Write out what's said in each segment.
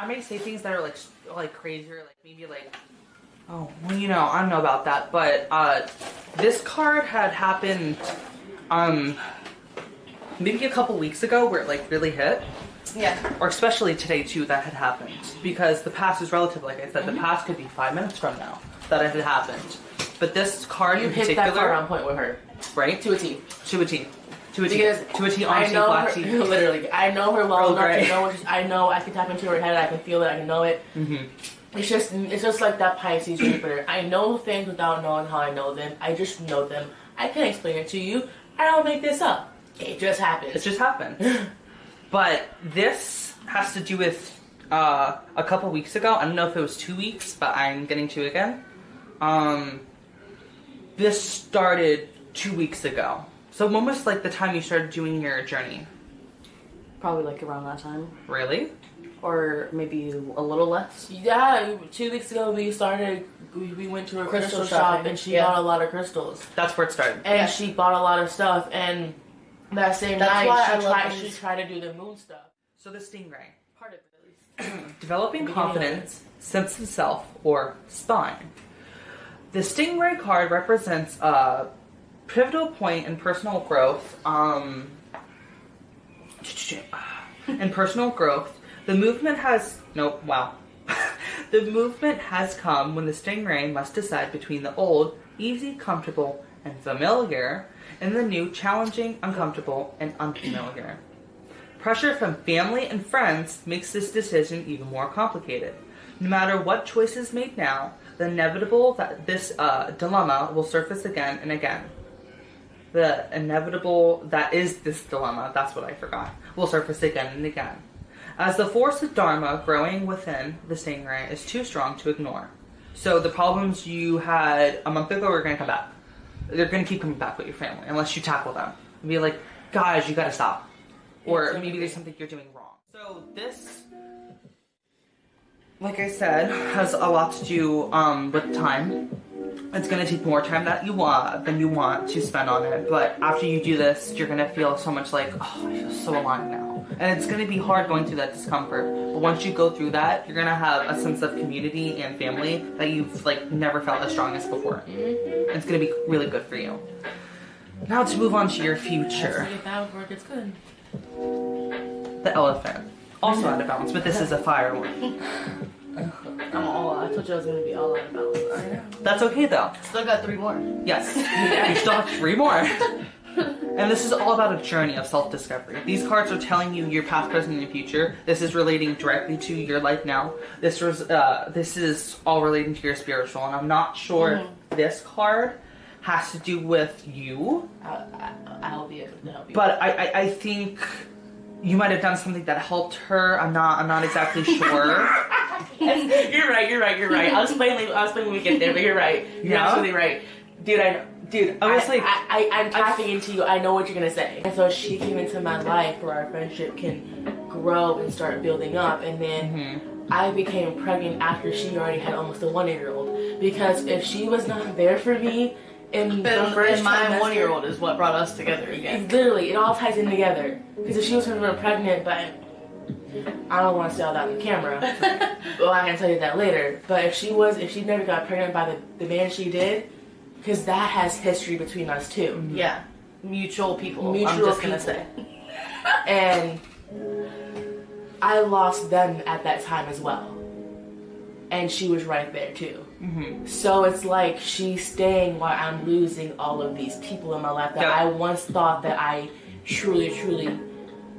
may say things that are like crazy or like maybe like, oh, well, you know, I don't know about that, but this card had happened maybe a couple weeks ago where it like really hit. Yeah. Or especially today too, that had happened. Because the past is relative, like I said, the past could be 5 minutes from now that it had happened. But this card in particular, hit that card on point with her. Right? To a T. To a T. To a T. Because to a T, I honestly, know black her, tea. literally, I know her well enough Grey. to know I know I can tap into her head, I can feel it, I can know it. It's just like that Pisces Jupiter. I know things without knowing how I know them. I just know them. I can't explain it to you. I don't make this up. It just happens. It just happened. But this has to do with a couple weeks ago. I don't know if it was 2 weeks, but I'm getting to it again. This started 2 weeks ago. So when was like the time you started doing your journey? Probably like around that time. Really? Or maybe a little less. Yeah, 2 weeks ago we went to a crystal shop and she bought a lot of crystals. That's where it started. And she bought a lot of stuff, and that same night she tried to do the moon stuff. So the stingray. Part of it, at least. Developing confidence, sense of self, or spine. The stingray card represents a pivotal point in personal growth. In personal growth, the movement has the movement has come when the stingray must decide between the old, easy, comfortable, and familiar, and the new, challenging, uncomfortable, and unfamiliar. Pressure from family and friends makes this decision even more complicated. No matter what choice is made now, the inevitable that this dilemma will surface again and again. The inevitable that is this dilemma, that's what I forgot, will surface again and again. As the force of Dharma growing within the stingray is too strong to ignore. So the problems you had a month ago are going to come back. They're going to keep coming back with your family unless you tackle them. And be like, guys, you got to stop. Or maybe there's something you're doing wrong. So this, like I said, has a lot to do with time. It's going to take more time than you want to spend on it. But after you do this, you're going to feel so much like, oh, I feel so aligned now. And it's going to be hard going through that discomfort. But once you go through that, you're going to have a sense of community and family that you've like never felt as strong as before. It's going to be really good for you. Now to move on to your future. If that would work, it's good. The elephant. Also out of balance, but this is a fire one. I told you I was going to be all out of balance. That's okay though. Still got 3 more. Yes. You still have 3 more. And this is all about a journey of self-discovery. These cards are telling you your past, present, and future. This is relating directly to your life now. This is all relating to your spiritual. And I'm not sure if this card has to do with you. I'll be able to help you. But I think you might have done something that helped her. I'm not exactly sure. You're right. I'll explain when we get there, but you're right. You're absolutely right. Dude, I was I'm tapping into you. I know what you're gonna say. And so she came into my life where our friendship can grow and start building up. And then I became pregnant after she already had almost a 1-year-old. Because if she was not there for me in the first my trimester, 1-year-old is what brought us together again. Literally, it all ties in together. Because if she was pregnant, but I don't want to say all that on camera. Well, I can tell you that later. But if she never got pregnant by the man she did, because that has history between us too. Yeah. Mutual people. I'm just going to say. And I lost them at that time as well. And she was right there too. So it's like she's staying while I'm losing all of these people in my life that I once thought that I truly, truly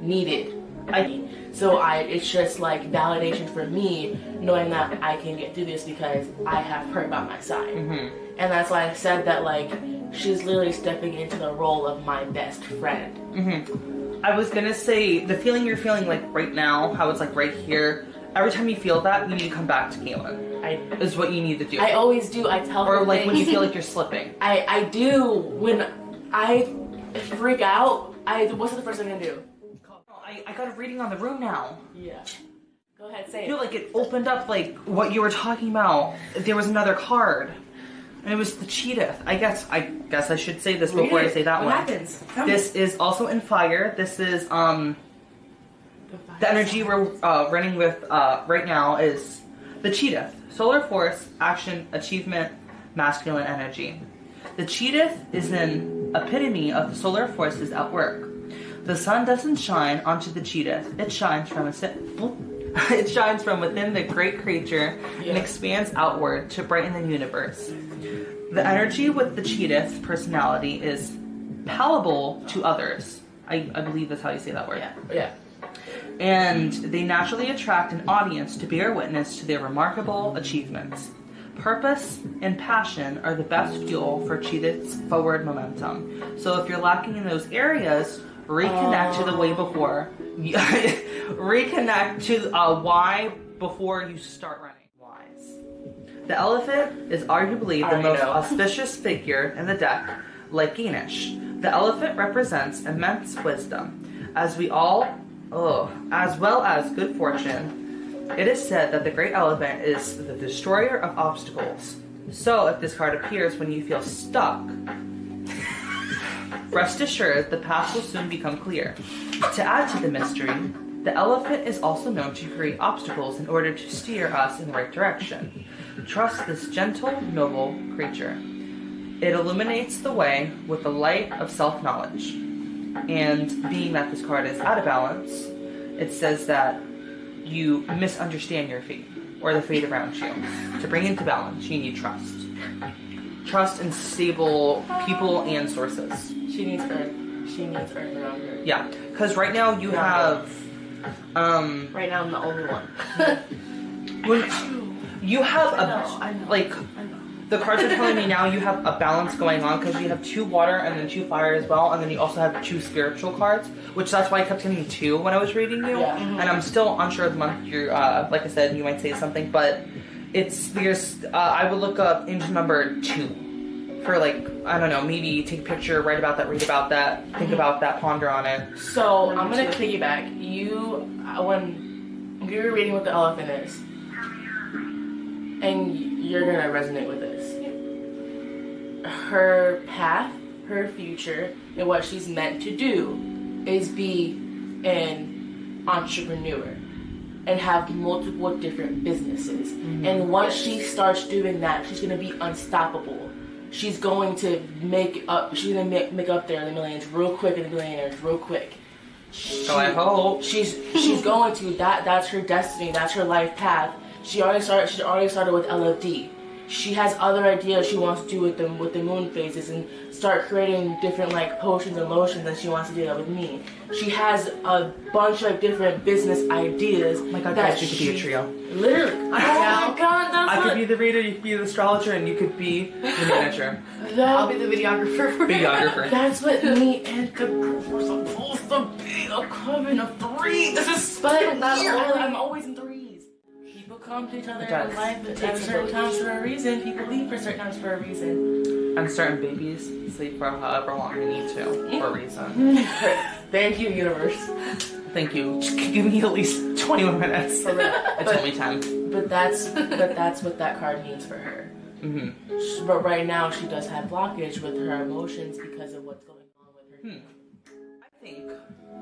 needed. So it's just like validation for me knowing that I can get through this because I have her by my side. And that's why I said that like she's literally stepping into the role of my best friend. I was gonna say the feeling you're feeling like right now, how it's like right here. Every time you feel that, you need to come back to Caitlin. Is what you need to do. I always do. I tell her. Or like when you feel like you're slipping. I do. When I freak out, what's the first thing I do? I got a reading on the room now. Yeah. Go ahead, say it. I feel like it opened up like what you were talking about. There was another card. And it was the cheetah. I guess I should say this before I say that one. What happens? This is also in fire. This is The energy we're running with right now is the Cheetah. Solar force, action, achievement, masculine energy. The Cheetah is an epitome of the solar forces at work. The sun doesn't shine onto the Cheetah. It shines from within the great creature and expands outward to brighten the universe. The energy with the Cheetah's personality is palatable to others. I believe that's how you say that word. Yeah. And they naturally attract an audience to bear witness to their remarkable achievements. Purpose and passion are the best fuel for Cheetah's forward momentum. So if you're lacking in those areas, reconnect to the way before. Reconnect to why before you start running. Wise. The elephant is arguably the most auspicious figure in the deck, like Ganesh. The elephant represents immense wisdom, as well as good fortune. It is said that the great elephant is the destroyer of obstacles. So if this card appears when you feel stuck, rest assured the path will soon become clear. To add to the mystery, the elephant is also known to create obstacles in order to steer us in the right direction. Trust this gentle, noble creature. It illuminates the way with the light of self-knowledge. And being that this card is out of balance, it says that you misunderstand your fate, or the fate around you. To bring into balance, you need trust. Trust in stable people and sources. She needs earth. She needs earth around her. Yeah, because right now you have... Right now I'm the only one. You have I know. the cards are telling me now you have a balance going on because you have 2 water and then 2 fire as well, and then you also have 2 spiritual cards, which that's why I kept getting 2 when I was reading you. Yeah. And I'm still unsure of the month you're, like I said, you might say something, but there's, I would look up engine number 2 for I don't know, maybe take a picture, write about that, read about that, think about that, ponder on it. So I'm gonna piggyback. When you were reading what the elephant is, and you're gonna resonate with this. Her path, her future, and what she's meant to do is be an entrepreneur and have multiple different businesses. And once she starts doing that, she's gonna be unstoppable. She's going to make up there in the millions real quick and the billionaires real quick. I hope. She's going to. That's her destiny. That's her life path. She already started with LFD. She has other ideas she wants to do with the moon phases and start creating different potions and lotions, and she wants to do that with me. She has a bunch of different business ideas. Oh my god, guys, you could be a trio. Literally. Oh my god, I could be the reader, you could be the astrologer, and you could be the manager. I'll be the videographer for Videographer. That's what me and the group were supposed to be, a coven of 3. This is special. I'm always in 3s. People come to each other in life at certain times for a reason. People leave for certain times for a reason. And certain babies sleep for however long they need to for a reason. Thank you, universe. Thank you. Just give me at least 20 more minutes. It's only 10. But that's what that card means for her. Mm-hmm. But right now she does have blockage with her emotions because of what's going on with her. I think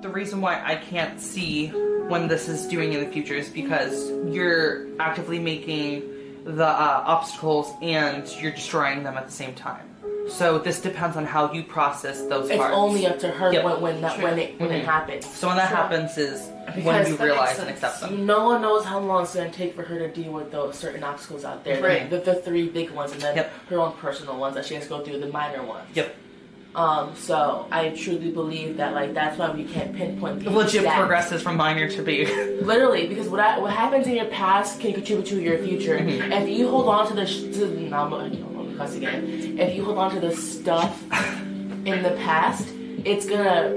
the reason why I can't see when this is doing in the future is because you're actively making the obstacles and you're destroying them at the same time. So this depends on how you process those it's cards. It's only up to her when it happens. So when that happens is when you realize and accept them. No one knows how long it's going to take for her to deal with those certain obstacles out there. Right. The 3 big ones, and then her own personal ones that she has to go through, the minor ones. Yep. So I truly believe that that's why we can't pinpoint the legit exact progresses from minor to big. Literally, because what happens in your past can contribute to your future. If you hold on to the if you hold on to the stuff in the past, it's gonna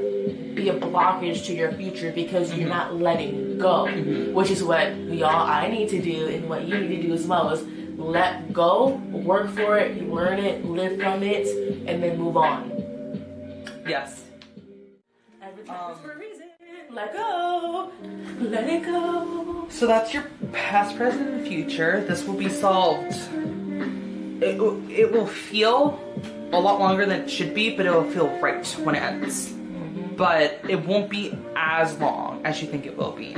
be a blockage to your future because you're not letting go, which is what I need to do, and what you need to do as well is let go, work for it, learn it, live from it, and then move on. Yes. Everything is for a reason. Let go. Let it go. So that's your past, present, and future. This will be solved. It will feel a lot longer than it should be, but it will feel right when it ends. But it won't be as long. long as you think it will be.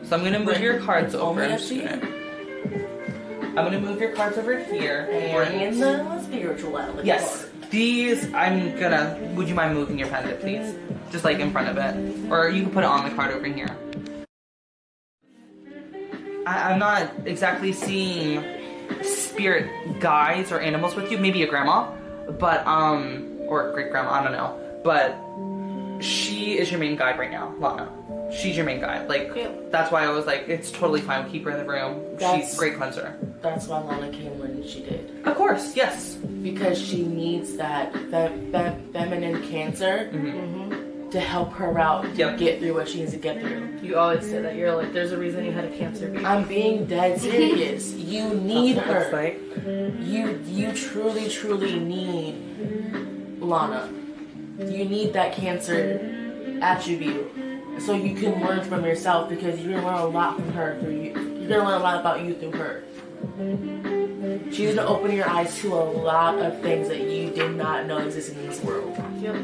So I'm gonna move your cards over. I'm gonna move your cards over here. Bring in the spirituality. Yes. These, would you mind moving your pendant, please? Just like in front of it. Or you can put it on the card over here. I'm not exactly seeing spirit guides or animals with you. Maybe your grandma, but, or great grandma, I don't know. But she is your main guide right now, Lana. She's your main guide. Like, that's why I was like, it's totally fine. We'll keep her in the room. She's a great cleanser. That's why Lana came when she did. Of course, yes. Because she needs that feminine Cancer to help her out to get through what she needs to get through. You always say that. You're like, there's a reason you had a Cancer baby. I'm being dead serious. You need her. Like. You truly need Lana. You need that Cancer attribute so you can learn from yourself, because you're gonna learn a lot from her through you. You're gonna learn a lot about you through her. She's gonna open your eyes to a lot of things that you did not know existed in this world. Yep.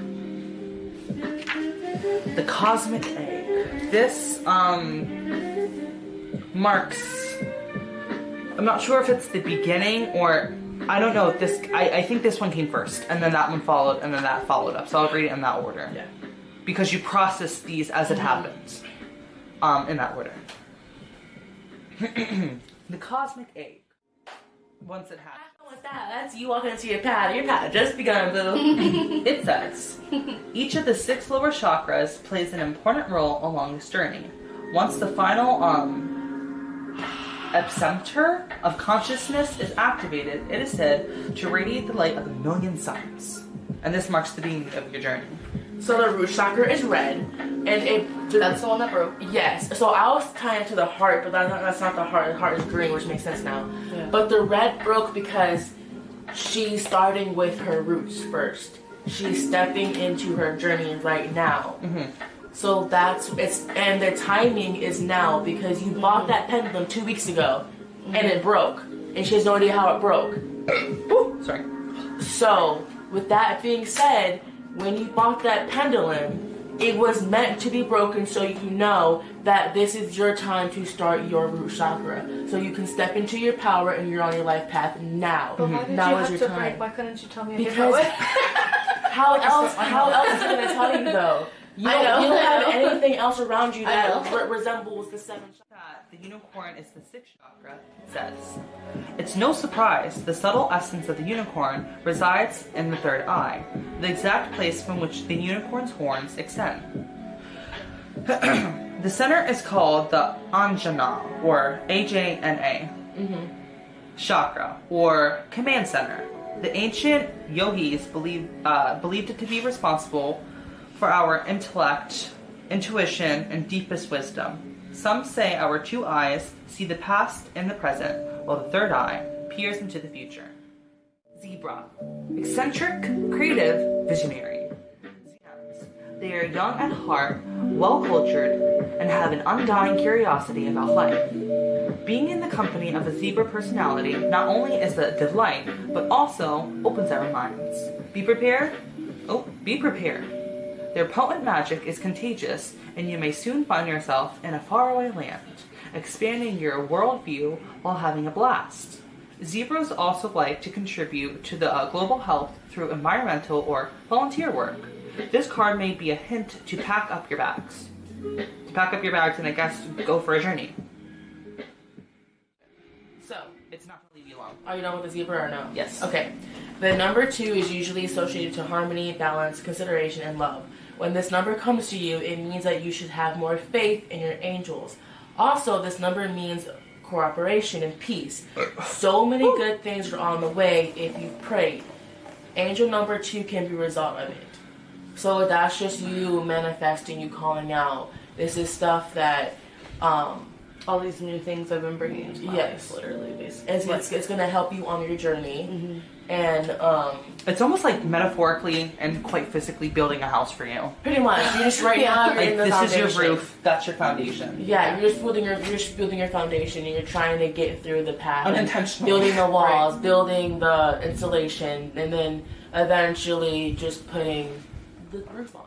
The cosmic egg. This marks, I'm not sure if it's the beginning or, I don't know. I think this one came first, and then that one followed, and then that followed up. So I'll read it in that order. Yeah. Because you process these as it happens, in that order. The cosmic egg. Once it happens. With that, that's you walking into your pad. Your pad just begun, boo. It says, each of the 6 lower chakras plays an important role along this journey. Once the final epicenter of consciousness is activated, it is said to radiate the light of a million suns. And this marks the beginning of your journey. So the root chakra is red, and that's the one that broke. Yes. So I was tying it to the heart, but that's not the heart. The heart is green, which makes sense now. Yeah. But the red broke because she's starting with her roots first. She's stepping into her journey right now. So and the timing is now, because you bought that pendulum 2 weeks ago, and it broke, and she has no idea how it broke. Woo, sorry. So with that being said, when you bought that pendulum, it was meant to be broken so you know that this is your time to start your root chakra. So you can step into your power and you're on your life path now. But why did Now you is have your to time. break? Why couldn't you tell me a Because different way? how else is it going to tell you though? You I don't know. have anything else around you I that know. resembles the 7 chakras. That the unicorn is the 6th chakra, it says. It's no surprise the subtle essence of the unicorn resides in the 3rd eye, the exact place from which the unicorn's horns extend. The center is called the Anjana, or AJNA, chakra, or command center. The ancient yogis believed it to be responsible for our intellect, intuition, and deepest wisdom. Some say our 2 eyes see the past and the present, while the 3rd eye peers into the future. Zebra. Eccentric, creative, visionary. They are young at heart, well-cultured, and have an undying curiosity about life. Being in the company of a zebra personality not only is a delight, but also opens our minds. Be prepared? Oh, be prepared. Their potent magic is contagious, and you may soon find yourself in a faraway land, expanding your worldview while having a blast. Zebras also like to contribute to the global health through environmental or volunteer work. This card may be a hint to pack up your bags. To pack up your bags and I guess go for a journey. So, It's not going to leave you alone. are you done with the zebra or no? Yes. Okay. The number 2 is usually associated to harmony, balance, consideration, and love. When this number comes to you, it means that you should have more faith in your angels. Also, this number means cooperation and peace. So many good things are on the way if you've prayed. Angel number 2 can be a result of it. So that's just you manifesting, you calling out. This is stuff that All these new things I've been bringing into my Yes. life, literally, basically. it's going to help you on your journey. And It's almost like metaphorically and quite physically building a house for you. pretty much, you're just right now you're Like in the this foundation. is your roof, that's your foundation. Yeah, you're just building your foundation, and you're trying to get through the path. Unintentionally. Building the walls, building the insulation, and then eventually just putting the roof on.